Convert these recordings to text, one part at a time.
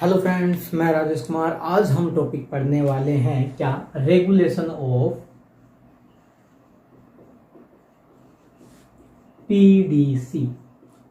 Hello friends, मैं राजेश कुमार। आज हम टॉपिक पढ़ने वाले हैं क्या, रेगुलेशन ऑफ पीडीसी,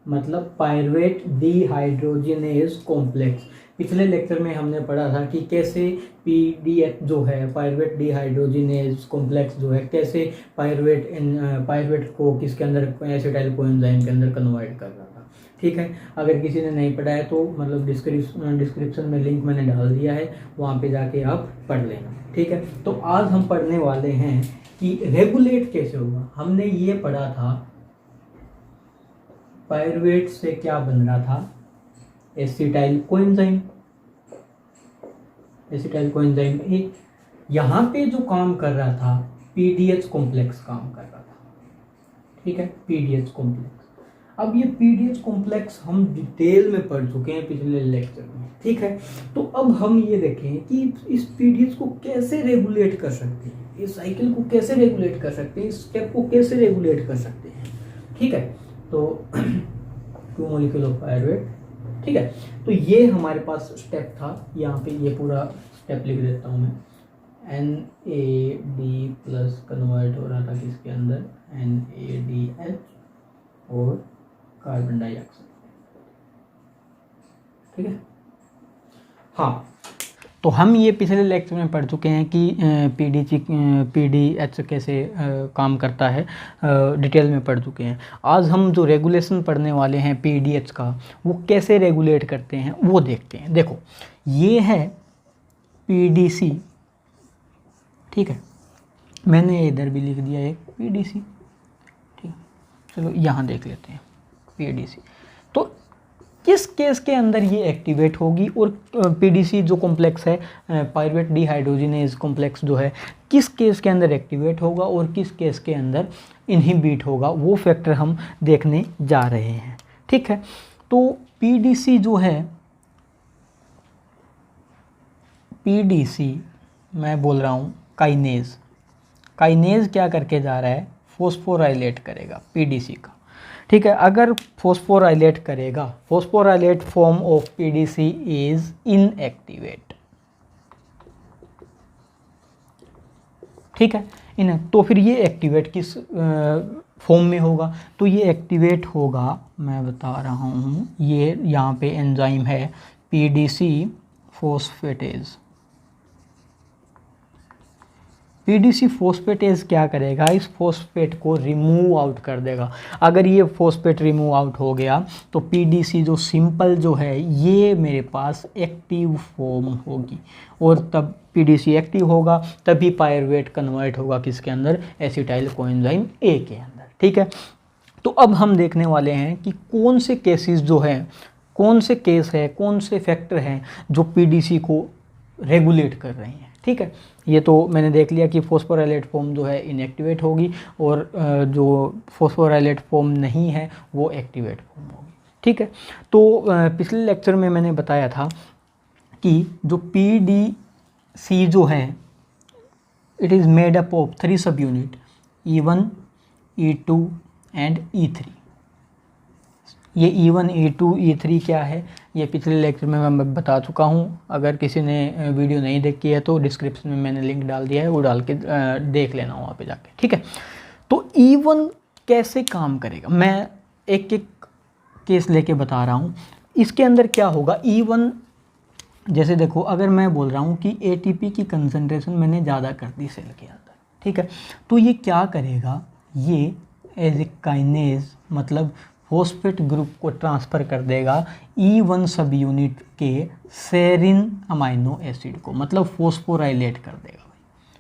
मतलब पायरुवेट डिहाइड्रोजिनेज कॉम्प्लेक्स। पिछले लेक्चर में हमने पढ़ा था कि कैसे पीडीएच जो है, पायरुवेट डिहाइड्रोजिनेज कॉम्प्लेक्स जो है, कैसे पायरुवेट को किसके अंदर, एसिटाइल कोएंजाइम के अंदर कन्वर्ट कर रहा था। ठीक है, अगर किसी ने नहीं पढ़ा है तो मतलब डिस्क्रिप्शन में लिंक मैंने डाल दिया है, वहाँ पे जाके आप पढ़ लेना। ठीक है, तो आज हम पढ़ने वाले हैं कि रेगुलेट कैसे होगा। हमने ये पढ़ा था पायरुवेट से क्या बन रहा था, acetyl coenzyme. Acetyl coenzyme A यहाँ पे जो काम कर रहा था, पीडीएच कॉम्प्लेक्स काम कर रहा था। ठीक है, पीडीएच कॉम्प्लेक्स। अब ये पीडीएच कॉम्प्लेक्स हम डिटेल में पढ़ चुके हैं पिछले लेक्चर में। ठीक है, तो अब हम ये देखें कि इस पीडीएच को कैसे रेगुलेट कर सकते हैं, इस साइकिल को कैसे रेगुलेट कर सकते हैं, इस स्टेप को कैसे रेगुलेट कर सकते हैं। ठीक है, तो 2 मॉलिक्यूल ऑफ पायरुवेट। ठीक है, तो ये हमारे पास स्टेप था। यहाँ पे ये पूरा स्टेप लिख देता हूँ मैं। NAD प्लस कन्वर्ट हो रहा था किसके अंदर, NADH और कार्बन डाइऑक्साइड। ठीक है, हाँ, तो हम ये पिछले लेक्चर में पढ़ चुके हैं कि पीडीएच कैसे काम करता है, डिटेल में पढ़ चुके हैं। आज हम जो रेगुलेशन पढ़ने वाले हैं पीडीएच का, वो कैसे रेगुलेट करते हैं वो देखते हैं। देखो, ये है पीडीसी। ठीक है, मैंने इधर भी लिख दिया एक पीडीसी। ठीक है, चलो यहाँ देख लेते हैं पीडीसी। तो किस केस के अंदर ये एक्टिवेट होगी, और पीडीसी जो कॉम्प्लेक्स है, पायरुवेट डिहाइड्रोजिनेज कॉम्प्लेक्स जो है, किस केस के अंदर एक्टिवेट होगा और किस केस के अंदर इनहिबिट होगा, वो फैक्टर हम देखने जा रहे हैं। ठीक है, तो पीडीसी जो है, पीडीसी मैं बोल रहा हूँ काइनेज। काइनेज क्या करके जा रहा है, फॉस्फोराइलेट करेगा पीडीसी का। ठीक है, अगर फॉस्फोराइलेट करेगा, phosphorylate form of PDC is inactivate. ठीक है, तो फिर ये एक्टिवेट किस फॉर्म में होगा, तो ये एक्टिवेट होगा, मैं बता रहा हूँ, ये यहाँ पे एंजाइम है पीडीसी फॉस्फेटेज। पीडीसी फॉस्फेटेज क्या करेगा, इस फॉस्फेट को रिमूव आउट कर देगा। अगर ये फॉस्फेट रिमूव आउट हो गया तो पीडीसी जो सिंपल जो है, ये मेरे पास एक्टिव फॉर्म होगी, और तब पीडीसी एक्टिव होगा तभी पायरुवेट कन्वर्ट होगा किसके अंदर, एसिटाइल कोएंजाइम ए के अंदर। ठीक है, तो अब हम देखने वाले हैं कि कौन से केसेस जो हैं, कौन से केस है, कौन से फैक्टर हैं जो पीडीसी को रेगुलेट कर रहे हैं। ठीक है, ये तो मैंने देख लिया कि फॉस्फोराइलेट फॉर्म जो है इनएक्टिवेट होगी, और जो फॉस्फोराइलेट फॉर्म नहीं है वो एक्टिवेट फॉर्म होगी। ठीक है, तो पिछले लेक्चर में मैंने बताया था कि जो पीडीसी जो है, it is made up of 3 सब unit, E1, E2 and E3। ये E1, E2, E3 क्या है, ये पिछले लेक्चर में मैं बता चुका हूँ। अगर किसी ने वीडियो नहीं देखी है तो डिस्क्रिप्शन में मैंने लिंक डाल दिया है, वो डाल के देख लेना वहाँ पे जाके। ठीक है, तो E1 कैसे काम करेगा, मैं एक एक केस लेके बता रहा हूँ। इसके अंदर क्या होगा, E1 जैसे देखो, अगर मैं बोल रहा हूँ कि ATP की कंसनट्रेशन मैंने ज़्यादा कर दी सेल के अंदर। ठीक है, तो ये क्या करेगा, ये एज ए काइनेज मतलब फॉस्फेट ग्रुप को ट्रांसफ़र कर देगा E1 सब यूनिट के सेरिन अमाइनो एसिड को, मतलब फॉस्फोराइलेट कर देगा।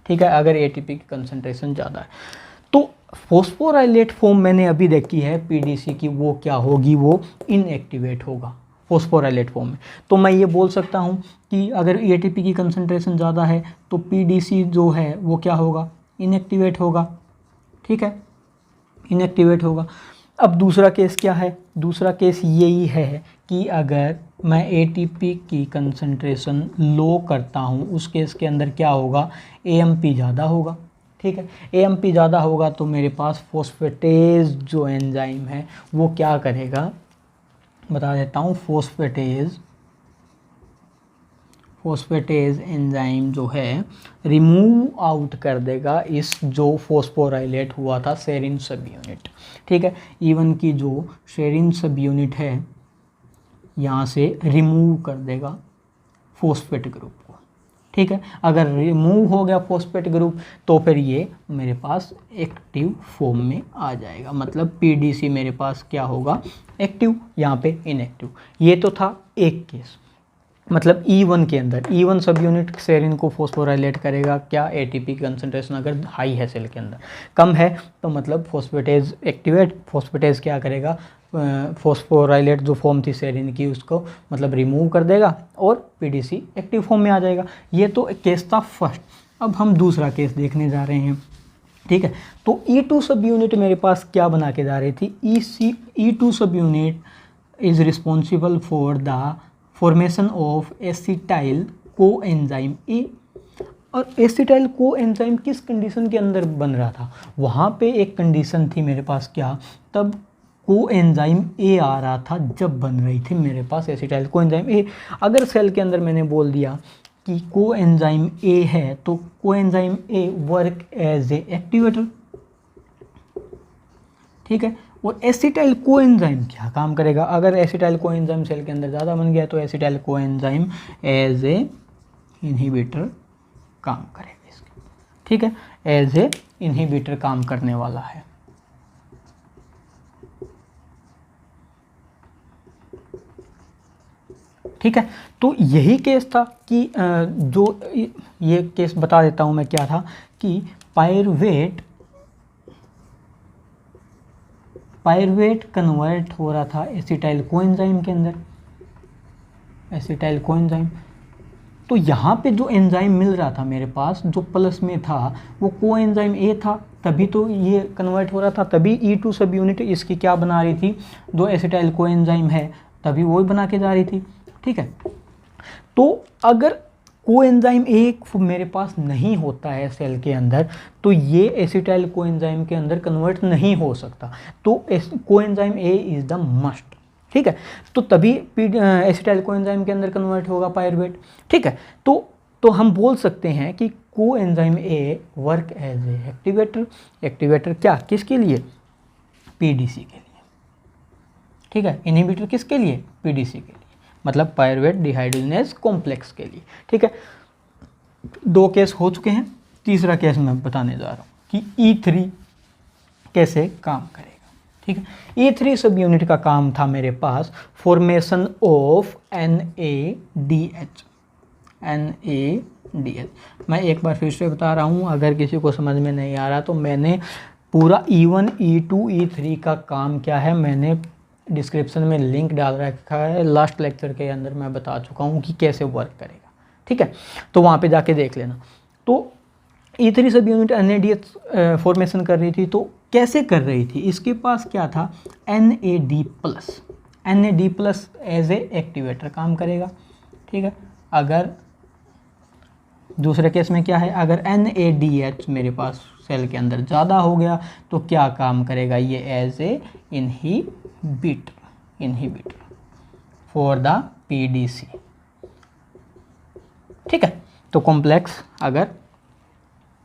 ठीक है, अगर ATP की कंसंट्रेशन ज़्यादा है तो फॉस्फोराइलेट फॉर्म मैंने अभी देखी है पीडीसी की, वो क्या होगी, वो इनएक्टिवेट होगा फॉस्फोराइलेट फॉर्म में। तो मैं ये बोल सकता हूँ कि अगर ATP की कंसंट्रेशन ज़्यादा है तो पीडीसी जो है वो क्या होगा, इनएक्टिवेट होगा। ठीक है, इनएक्टिवेट होगा। अब दूसरा केस क्या है, दूसरा केस यही है कि अगर मैं ATP की कंसंट्रेशन लो करता हूँ, उस केस के अंदर क्या होगा, AMP ज़्यादा होगा। ठीक है, AMP ज़्यादा होगा तो मेरे पास फॉस्फेटेज जो एंजाइम है वो क्या करेगा, बता देता हूँ, फॉस्फेटेज फोस्फेटेज एंजाइम जो है रिमूव आउट कर देगा इस जो फॉस्फोराइलेट हुआ था सेरिन सब यूनिट, ठीक है। E1 की जो सेरिन सब यूनिट है यहाँ से रिमूव कर देगा फॉस्फेट ग्रुप को, ठीक है। अगर रिमूव हो गया फॉस्फेट ग्रुप तो फिर ये मेरे पास एक्टिव फॉर्म में आ जाएगा, मतलब पीडीसी मेरे पास क्या होगा, एक्टिव, यहाँ पे इनएक्टिव। ये तो था एक केस, मतलब E1 के अंदर E1 सब यूनिट सेरिन को फॉस्फोराइलेट करेगा, क्या एटीपी कंसंट्रेशन अगर हाई है सेल के अंदर, कम है तो मतलब फॉस्फेटेज एक्टिवेट, फॉस्फेटेज क्या करेगा, फॉस्फोराइलेट जो फॉर्म थी सेरिन की उसको मतलब रिमूव कर देगा और पीडीसी एक्टिव फॉर्म में आ जाएगा। ये तो केस था फर्स्ट। अब हम दूसरा केस देखने जा रहे हैं, ठीक है। तो E2 सब यूनिट मेरे पास क्या बना के जा रही थी, E2 सब unit is responsible for the formation of acetyl coenzyme A. और एसिटाइल कोएंजाइम किस कंडीशन के अंदर बन रहा था, वहाँ पे एक कंडीशन थी मेरे पास, क्या, तब कोएंजाइम ए आ रहा था जब बन रही थी मेरे पास एसिटाइल कोएंजाइम ए। अगर सेल के अंदर मैंने बोल दिया कि कोएंजाइम ए है तो coenzyme A work as a activator, ठीक है। और एसिटाइल कोएंजाइम क्या काम करेगा, अगर एसिटाइल कोएंजाइम सेल के अंदर ज़्यादा बन गया तो acetyl coenzyme as a inhibitor काम करेगा इसके, ठीक है, एज ए इनहिबिटर काम करने वाला है। ठीक है, तो यही केस था कि जो ये केस बता देता हूँ मैं क्या था कि पायरुवेट कन्वर्ट हो रहा था एसिटाइल कोएंजाइम के अंदर, एसिटाइल कोएंजाइम। तो यहाँ पे जो एंजाइम मिल रहा था मेरे पास जो प्लस में था वो कोएंजाइम ए था, तभी तो ये कन्वर्ट हो रहा था, तभी E2 सब यूनिट इसकी क्या बना रही थी, जो एसिटाइल कोएंजाइम है तभी वो बना के जा रही थी, ठीक है। तो अगर कोएंजाइम ए मेरे पास नहीं होता है सेल के अंदर तो ये एसिटाइल कोएंजाइम के अंदर कन्वर्ट नहीं हो सकता, तो coenzyme A is the must, ठीक है। तो तभी एसिटाइल कोएंजाइम के अंदर कन्वर्ट होगा पायरुवेट, ठीक है। तो हम बोल सकते हैं कि coenzyme A work as a activator, activator क्या, किसके लिए, पीडीसी के लिए, ठीक है। इनहिबिटर किसके लिए, पीडीसी के लिए, मतलब पायरुवेट डिहाइड्रोजिनेज कॉम्प्लेक्स के लिए, ठीक है। दो केस हो चुके हैं, तीसरा केस मैं बताने जा रहा हूँ कि E3 कैसे काम करेगा, ठीक है। E3 सब यूनिट का काम था मेरे पास फॉर्मेशन ऑफ NADH। मैं एक बार फिर से बता रहा हूँ, अगर किसी को समझ में नहीं आ रहा तो मैंने पूरा E1 E2 E3 का काम क्या है मैंने डिस्क्रिप्शन में लिंक डाल रखा है, लास्ट लेक्चर के अंदर मैं बता चुका हूँ कि कैसे वर्क करेगा, ठीक है, तो वहाँ पे जाके देख लेना। तो E3 सब यूनिट NADH फॉर्मेशन कर रही थी, तो कैसे कर रही थी, इसके पास क्या था NAD+ एज ए एक्टिवेटर काम करेगा, ठीक है। अगर दूसरे केस में क्या है, अगर NADH मेरे पास सेल के अंदर ज़्यादा हो गया तो क्या काम करेगा, ये as a inhibitor for the PDC, ठीक है। तो कॉम्प्लेक्स अगर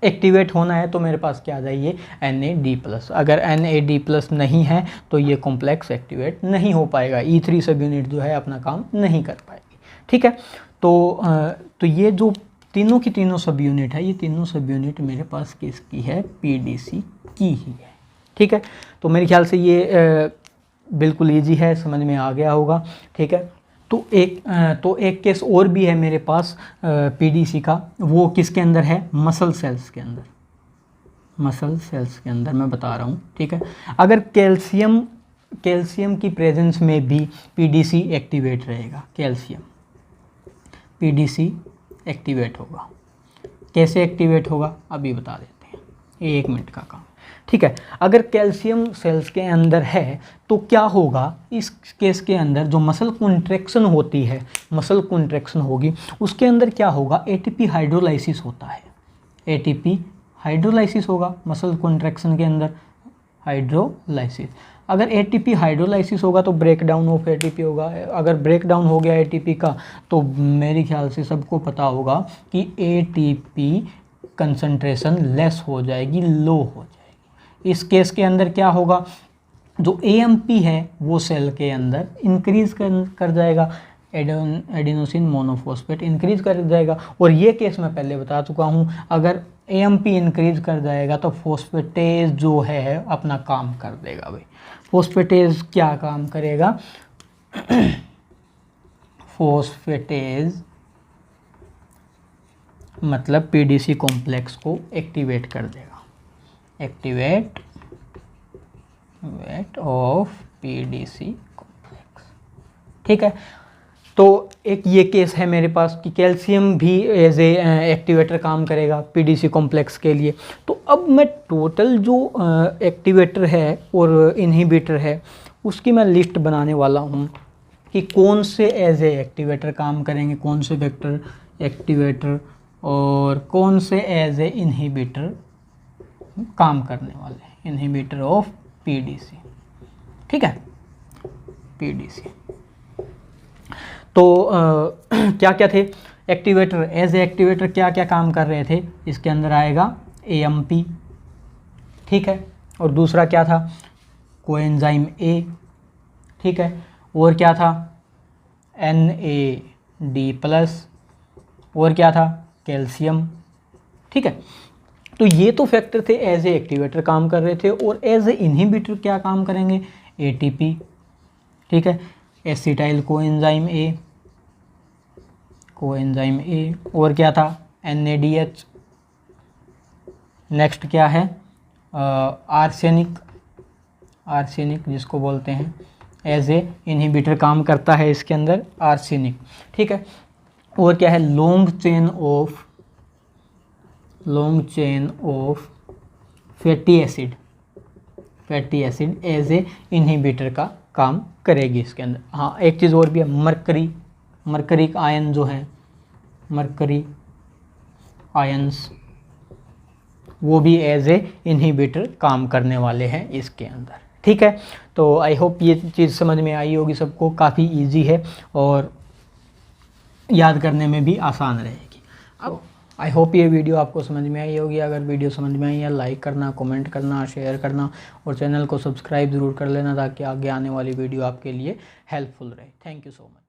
एक्टिवेट होना है तो मेरे पास क्या आ जाइए NAD+, अगर NAD+ नहीं है तो ये कॉम्प्लेक्स एक्टिवेट नहीं हो पाएगा, E3 सब यूनिट जो है अपना काम नहीं कर पाएगी, ठीक है। तो ये जो तीनों की तीनों सब यूनिट है, ये तीनों सब यूनिट मेरे पास किसकी है, पीडीसी की ही है, ठीक है। तो मेरे ख्याल से ये बिल्कुल ईजी है, समझ में आ गया होगा, ठीक है। तो एक केस और भी है मेरे पास पीडीसी का, वो किसके अंदर है, मसल सेल्स के अंदर, मसल सेल्स के अंदर मैं बता रहा हूँ, ठीक है। अगर कैल्शियम की प्रेजेंस में भी पीडीसी एक्टिवेट रहेगा, कैल्शियम पीडीसी एक्टिवेट होगा, कैसे एक्टिवेट होगा अभी बता देते हैं, 1 मिनट का काम, ठीक है। अगर कैल्शियम सेल्स के अंदर है तो क्या होगा, इस केस के अंदर जो मसल कॉन्ट्रैक्शन होती है, मसल कॉन्ट्रैक्शन होगी उसके अंदर क्या होगा, एटीपी हाइड्रोलाइसिस होता है, एटीपी हाइड्रोलाइसिस होगा मसल कॉन्ट्रैक्शन के अंदर, हाइड्रोलाइसिस। अगर एटीपी हाइड्रोलाइसिस होगा तो ब्रेक डाउन ऑफ एटीपी होगा। अगर ब्रेक डाउन हो गया एटीपी का तो मेरे ख्याल से सबको पता होगा कि एटीपी कंसंट्रेशन लेस हो जाएगी, लो हो जाएगी। इस केस के अंदर क्या होगा, जो एएमपी है वो सेल के अंदर इंक्रीज कर जाएगा, एडिनोसिन मोनोफॉस्फेट इंक्रीज कर जाएगा। और ये केस मैं पहले बता चुका हूँ, अगर एएमपी इंक्रीज कर जाएगा तो फोस्फेटेज जो है अपना काम कर देगा। भाई फोस्फेटेज क्या काम करेगा, फोस्फेटेज मतलब पीडीसी कॉम्प्लेक्स को एक्टिवेट कर देगा, एक्टिवेट ऑफ पीडीसी कॉम्प्लेक्स। ठीक है, तो एक ये केस है मेरे पास कि कैल्शियम भी एज ए एक्टिवेटर काम करेगा पीडीसी कॉम्प्लेक्स के लिए। तो अब मैं टोटल जो एक्टिवेटर है और इनहिबिटर है उसकी मैं लिस्ट बनाने वाला हूँ कि कौन से एज ए एक्टिवेटर काम करेंगे, कौन से वेक्टर एक्टिवेटर और कौन से एज ए इनहिबिटर काम करने वाले हैं, इनहिबिटर ऑफ पीडीसी। ठीक है, पीडीसी तो क्या क्या थे एक्टिवेटर, एज ए एक्टिवेटर क्या क्या काम कर रहे थे, इसके अंदर आएगा एएमपी। ठीक है, और दूसरा क्या था, कोएंजाइम ए। ठीक है, और क्या था, NAD+, और क्या था, कैल्शियम। ठीक है, तो ये तो फैक्टर थे एज ए एक्टिवेटर काम कर रहे थे। और एज ए इनहिबिटर क्या काम करेंगे, एटीपी। ठीक है, acetyl coenzyme A, coenzyme A, और क्या था, NADH। नेक्स्ट क्या है, आर्सेनिक, आर्सेनिक जिसको बोलते हैं एज ए इनहिबिटर काम करता है इसके अंदर, आर्सेनिक। ठीक है, और क्या है, long chain of fatty acid, fatty acid as a inhibitor का काम करेगी इसके अंदर। हाँ, एक चीज़ और भी है, मरकरी आयन जो है, मरकरी आयंस वो भी एज ए इनहिबिटर काम करने वाले हैं इसके अंदर। ठीक है, तो आई होप ये चीज़ समझ में आई होगी सबको, काफ़ी इजी है और याद करने में भी आसान रहेगी। अब आई होप ये वीडियो आपको समझ में आई होगी। अगर वीडियो समझ में आई है लाइक करना, कमेंट करना, शेयर करना और चैनल को सब्सक्राइब ज़रूर कर लेना ताकि आगे आने वाली वीडियो आपके लिए हेल्पफुल रहे। Thank you so much.